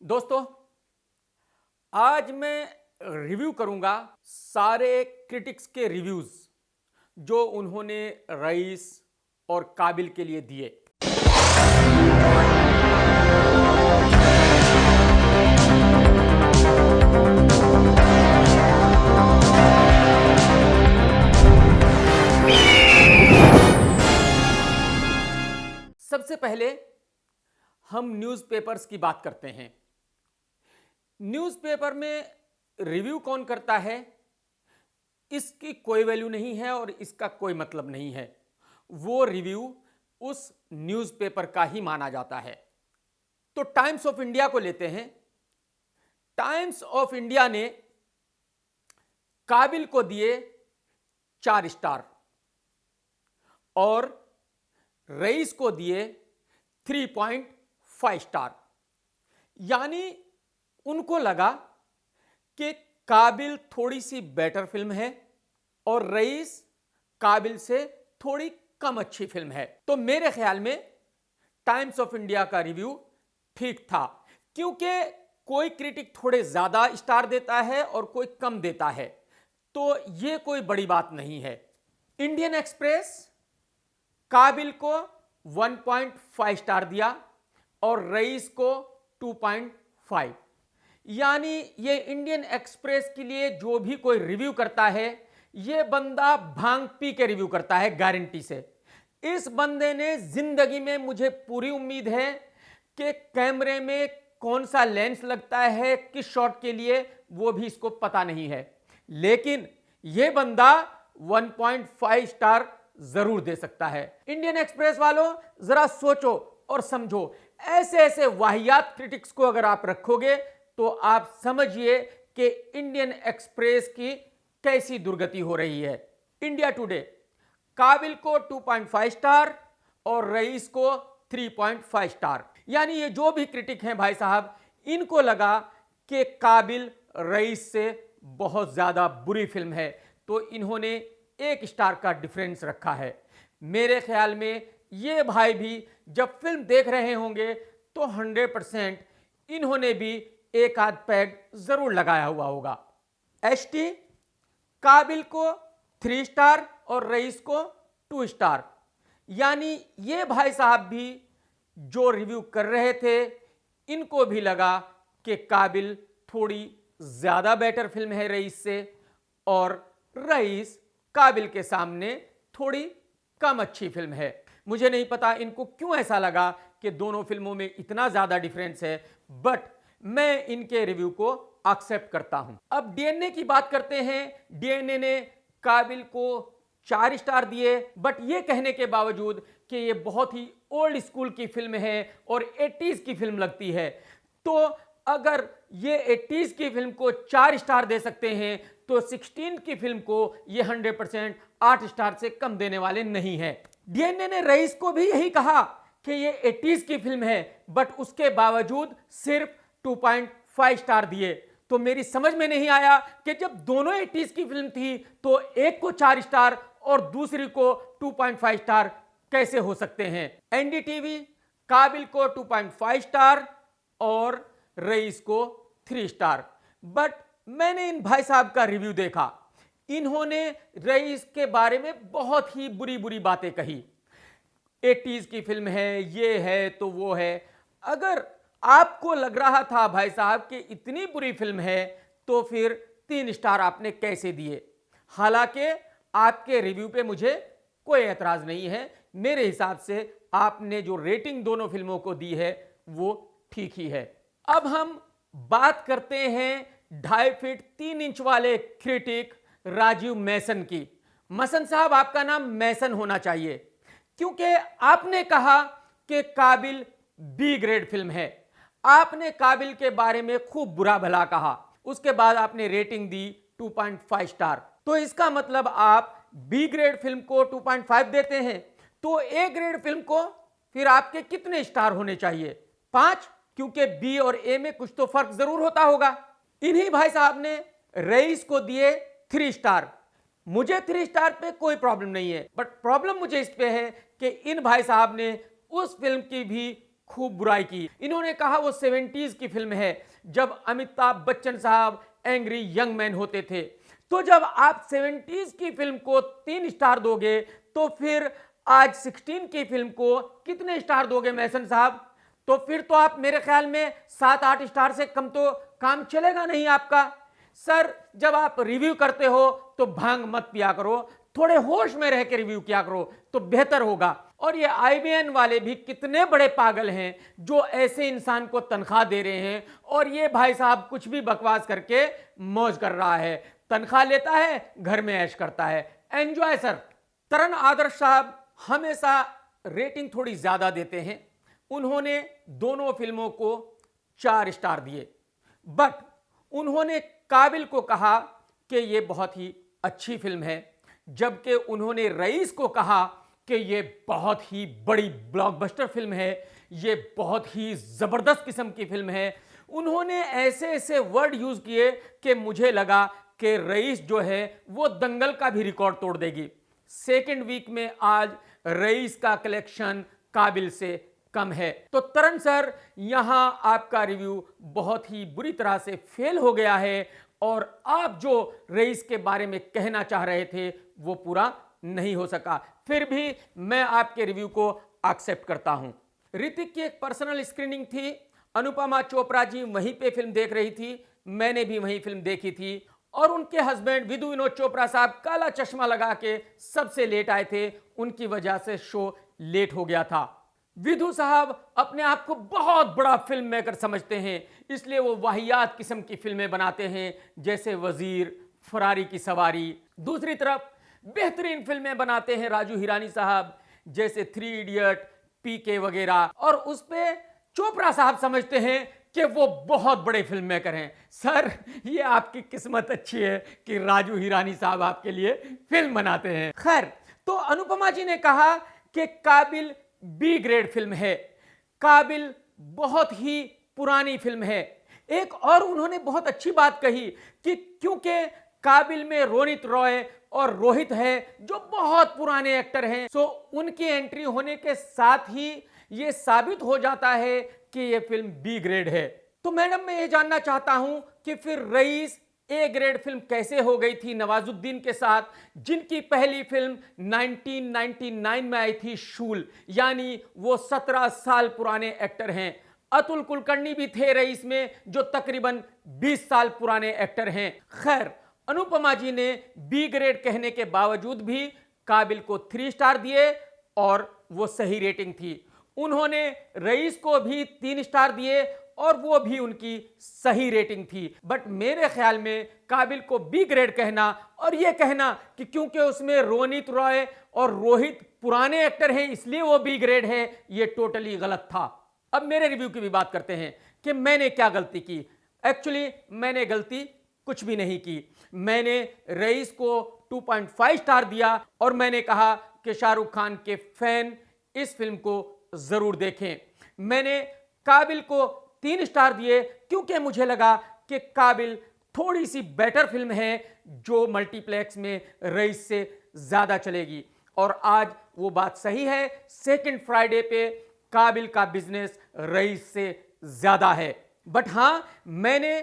दोस्तों, आज मैं रिव्यू करूंगा सारे क्रिटिक्स के रिव्यूज जो उन्होंने रईस और काबिल के लिए दिए। सबसे पहले हम न्यूज़पेपर्स की बात करते हैं। न्यूज़पेपर में रिव्यू कौन करता है इसकी कोई वैल्यू नहीं है और इसका कोई मतलब नहीं है। वो रिव्यू उस न्यूज़पेपर का ही माना जाता है। तो टाइम्स ऑफ इंडिया को लेते हैं। टाइम्स ऑफ इंडिया ने काबिल को दिए 4 स्टार और रईस को दिए 3.5 स्टार। यानी उनको लगा कि काबिल थोड़ी सी बेटर फिल्म है और रईस काबिल से थोड़ी कम अच्छी फिल्म है। तो मेरे ख्याल में टाइम्स ऑफ इंडिया का रिव्यू ठीक था, क्योंकि कोई क्रिटिक थोड़े ज्यादा स्टार देता है और कोई कम देता है, तो यह कोई बड़ी बात नहीं है। इंडियन एक्सप्रेस काबिल को 1.5 स्टार दिया और रईस को 2.5। यानी ये इंडियन एक्सप्रेस के लिए जो भी कोई रिव्यू करता है, ये बंदा भांग पी के रिव्यू करता है गारंटी से। इस बंदे ने जिंदगी में, मुझे पूरी उम्मीद है कि कैमरे में कौन सा लेंस लगता है किस शॉट के लिए, वो भी इसको पता नहीं है। लेकिन ये बंदा 1.5 स्टार जरूर दे सकता है। इंडियन एक्सप्रेस वालों, जरा सोचो और समझो। ऐसे ऐसे वाहियात क्रिटिक्स को अगर आप रखोगे तो आप समझिए कि इंडियन एक्सप्रेस की कैसी दुर्गति हो रही है। इंडिया टुडे काबिल को 2.5 स्टार और रईस को 3.5 स्टार। यानी ये जो भी क्रिटिक हैं भाई साहब, इनको लगा कि काबिल रईस से बहुत ज्यादा बुरी फिल्म है, तो इन्होंने 1 स्टार का डिफरेंस रखा है। मेरे ख्याल में ये भाई भी जब फिल्म देख रहे होंगे तो 100% इन्होंने भी एक आध पैग जरूर लगाया हुआ होगा। एसटी काबिल को 3 स्टार और रईस को 2 स्टार। यानी ये भाई साहब भी जो रिव्यू कर रहे थे, इनको भी लगा कि काबिल थोड़ी ज्यादा बेटर फिल्म है रईस से और रईस काबिल के सामने थोड़ी कम अच्छी फिल्म है। मुझे नहीं पता इनको क्यों ऐसा लगा कि दोनों फिल्मों में इतना ज्यादा डिफरेंस है, बट मैं इनके रिव्यू को एक्सेप्ट करता हूं। अब डीएनए की बात करते हैं। डीएनए ने काबिल को 4 स्टार दिए, बट यह कहने के बावजूद कि यह बहुत ही ओल्ड स्कूल की फिल्म है और 80s की फिल्म लगती है, तो अगर ये 80s की फिल्म को 4 स्टार दे सकते हैं तो 16 की फिल्म को ये 100% 8 स्टार से कम देने वाले नहीं हैं। डीएनए ने रईस को भी यही कहा कि ये 80s की फिल्म है, बट उसके बावजूद सिर्फ 2.5 स्टार दिए। तो मेरी समझ में नहीं आया कि जब दोनों 80s की फिल्म थी तो एक को 4 स्टार और दूसरी को 2.5 स्टार कैसे हो सकते हैं। एनडीटीवी काबिल को 2.5 स्टार और रईस को 3 स्टार। बट मैंने इन भाई साहब का रिव्यू देखा, इन्होंने रईस के बारे में बहुत ही बुरी बुरी बातें कही। 80s की फिल्म है, ये है तो वो है। अगर आपको लग रहा था भाई साहब कि इतनी बुरी फिल्म है, तो फिर 3 स्टार आपने कैसे दिए। हालांकि आपके रिव्यू पे मुझे कोई एतराज नहीं है। मेरे हिसाब से आपने जो रेटिंग दोनों फिल्मों को दी है वो ठीक ही है। अब हम बात करते हैं 2.5 फीट 3 इंच वाले क्रिटिक राजीव मैसन की। मसन साहब, आपका नाम मैसन होना चाहिए, क्योंकि आपने कहा कि काबिल बी ग्रेड फिल्म है। आपने काबिल के बारे में खूब बुरा भला कहा, उसके बाद आपने रेटिंग दी 2.5 स्टार। तो इसका मतलब आप बी ग्रेड फिल्म को 2.5 देते हैं, तो ए ग्रेड फिल्म को फिर आपके कितने स्टार होने चाहिए? 5, क्योंकि बी और ए में कुछ तो फर्क जरूर होता होगा। इन्हीं भाई साहब ने रईस को दिए 3 स्टार। मुझे 3 स्टार पे कोई प्रॉब्लम नहीं है, बट प्रॉब्लम मुझे इस पे है कि इन भाई साहब ने उस फिल्म की भी खूब बुराई की। इन्होंने कहा वो 70s की फिल्म है, जब अमिताभ बच्चन साहब एंग्री यंग मैन होते थे। तो जब आप 70s की फिल्म को 3 स्टार दोगे, तो फिर आज 16 की फिल्म को कितने स्टार दोगे मैसन साहब? तो फिर तो आप मेरे ख्याल में 7-8 स्टार से कम तो काम चलेगा नहीं आपका। सर, जब आप रिव्यू करते हो तो भांग मत पिया करो, थोड़े होश में रह के रिव्यू किया करो तो बेहतर होगा। और ये IBN वाले भी कितने बड़े पागल हैं जो ऐसे इंसान को तनख्वाह दे रहे हैं, और ये भाई साहब कुछ भी बकवास करके मौज कर रहा है, तनख्वाह लेता है, घर में ऐश करता है। Enjoy sir. तरण आदर्श साहब हमेशा रेटिंग थोड़ी ज्यादा देते हैं। उन्होंने दोनों फिल्मों को 4 स्टार दिए, बट उन्होंने काबिल को कहा कि यह बहुत ही अच्छी फिल्म है, जबकि उन्होंने रईस को कहा कि यह बहुत ही बड़ी ब्लॉकबस्टर फिल्म है, यह बहुत ही जबरदस्त किस्म की फिल्म है। उन्होंने ऐसे ऐसे वर्ड यूज किए कि मुझे लगा कि रईस जो है वो दंगल का भी रिकॉर्ड तोड़ देगी। सेकेंड वीक में आज रईस का कलेक्शन काबिल से कम है। तो तरण सर, यहां आपका रिव्यू बहुत ही बुरी तरह से फेल हो गया है, और आप जो रईस के बारे में कहना चाह रहे थे वो पूरा नहीं हो सका। फिर भी मैं आपके रिव्यू को एक्सेप्ट करता हूं। ऋतिक की एक पर्सनल स्क्रीनिंग थी, अनुपमा चोपड़ा जी वहीं पे फिल्म देख रही थी, मैंने भी वहीं फिल्म देखी थी, और उनके हस्बैंड विधु विनोद चोपड़ा साहब काला चश्मा लगा के सबसे लेट आए थे, उनकी वजह से शो लेट हो गया था। विधु साहब अपने आप को बहुत बड़ा फिल्म मेकर समझते हैं, इसलिए वो वाहियात किस्म की फिल्में बनाते हैं, जैसे वजीर, फरारी की सवारी। दूसरी तरफ बेहतरीन फिल्में बनाते हैं राजू हिरानी साहब, जैसे 3 इडियट, PK वगैरह, और उस पे चोपड़ा साहब समझते हैं कि वो बहुत बड़े फिल्म मेकर हैं। सर, ये आपकी किस्मत अच्छी है कि राजू हिरानी साहब आपके लिए फिल्म बनाते हैं। खैर, तो अनुपमा जी ने कहा कि काबिल B ग्रेड फिल्म है, काबिल बहुत ही पुरानी फिल्म है। एक और उन्होंने बहुत अच्छी बात कही कि क्योंकि काबिल में रोनित रॉय और रोहित है जो बहुत पुराने एक्टर हैं, सो उनकी एंट्री होने के साथ ही यह साबित हो जाता है कि यह फिल्म B ग्रेड है। तो मैडम, मैं ये जानना चाहता हूं कि फिर रईस A ग्रेड फिल्म कैसे हो गई थी नवाजुद्दीन के साथ, जिनकी पहली फिल्म 1999 में आई थी, शूल, यानी वो 17 साल पुराने एक्टर हैं। अतुल कुलकर्णी भी थे रईस में, जो तकरीबन 20 साल पुराने एक्टर हैं। खैर, अनुपमा जी ने B ग्रेड कहने के बावजूद भी काबिल को 3 स्टार दिए, और वो सही रेटिंग थी। उन्होंने रईस को भी 3 स्टार दिए, और वो भी उनकी सही रेटिंग थी। बट मेरे ख्याल में काबिल को B ग्रेड कहना और ये कहना कि क्योंकि उसमें रोनित रॉय और रोहित पुराने एक्टर हैं इसलिए वो B ग्रेड है, ये टोटली गलत था। अब मेरे रिव्यू की भी बात करते हैं कि मैंने क्या गलती की। एक्चुअली मैंने गलती कुछ भी नहीं की। मैंने रईस को 2.5 स्टार दिया, और मैंने कहा कि शाहरुख खान के फैन इस फिल्म को जरूर देखें। मैंने काबिल को 3 स्टार दिए, क्योंकि मुझे लगा कि काबिल थोड़ी सी बेटर फिल्म है जो मल्टीप्लेक्स में रईस से ज्यादा चलेगी, और आज वो बात सही है। सेकंड फ्राइडे पे काबिल का बिजनेस रईस से ज्यादा है। बट हां, मैंने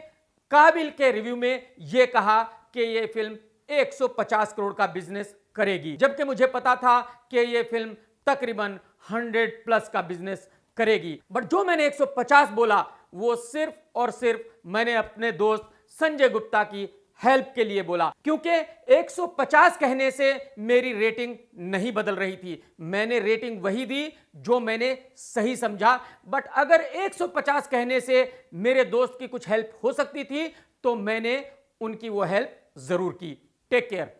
काबिल के रिव्यू में यह कहा कि यह फिल्म 150 करोड़ का बिजनेस करेगी, जबकि मुझे पता था कि यह फिल्म तकरीबन 100+ का बिजनेस करेगी। बट जो मैंने 150 बोला वो सिर्फ और सिर्फ मैंने अपने दोस्त संजय गुप्ता की हेल्प के लिए बोला, क्योंकि 150 कहने से मेरी रेटिंग नहीं बदल रही थी। मैंने रेटिंग वही दी जो मैंने सही समझा। बट अगर 150 कहने से मेरे दोस्त की कुछ हेल्प हो सकती थी तो मैंने उनकी वो हेल्प जरूर की। Take care.